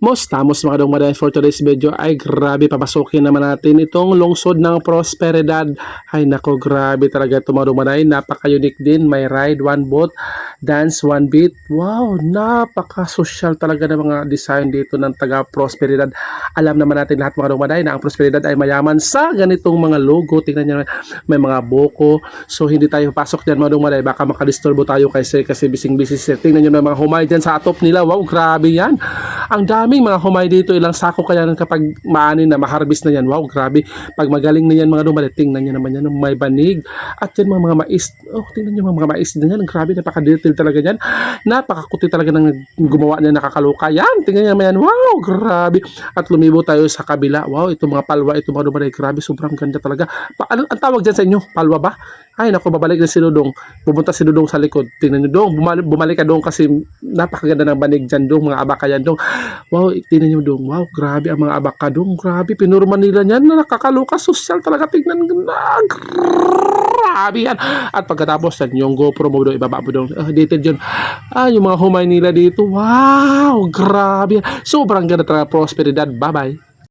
Mostamos mga dong maday for today's video ay grabe papasukin naman natin itong lungsod ng Prosperidad. Ay nako grabe talaga ito mga dong maday, napaka-unique din, may ride, one boat, dance, one beat. Wow, napaka-social talaga ng mga design dito ng taga Prosperidad. Alam naman natin lahat mga dong maday na ang Prosperidad ay mayaman sa ganitong mga logo. Tingnan nyo, may mga boko. So hindi tayo pasok dyan mga dong maday, baka makadisturbo tayo kasi bising-busy sir. Tingnan nyo na mga humay dyan sa atop nila. Wow, grabe yan. Ang daming mga humay dito, ilang sako kaya kapag maanin na, maharbis na yan. Wow, grabe. Pag magaling na yan mga dumali, tingnan nyo naman yan, may banig. At yan mga mais. Oh, tingnan nyo mga mais na yan. Grabe, napaka-detail talaga yan. Napakakuti talaga ng gumawa niya, nakakaloka. Yan, tingnan nyo naman yan. Wow, grabe. At lumibo tayo sa kabila. Wow, ito mga palwa, ito mga dumali. Grabe, sobrang ganda talaga. Ano ang tawag dyan sa inyo? Palwa ba? Ay, naku, babalik na si Dudong. Pumunta si Dudong sa likod. Tingnan nyo, Dong. Bumalik ka, Dong, kasi napakaganda ng banig dyan, Dong. Mga abaka yan, Dong. Wow, tingnan nyo, Dong. Wow, grabe ang mga abaka, Dong. Grabe, pinurman nila yan. Nakakaloka, social talaga. Tingnan na. Grabe yan. At pagkatapos, yung GoPro mo, Dong, ibaba mo, Dong. Detailed yun. Yung mga humay nila dito. Wow, grabe yan. Sobrang ganda talaga, Prosperidad. Bye-bye.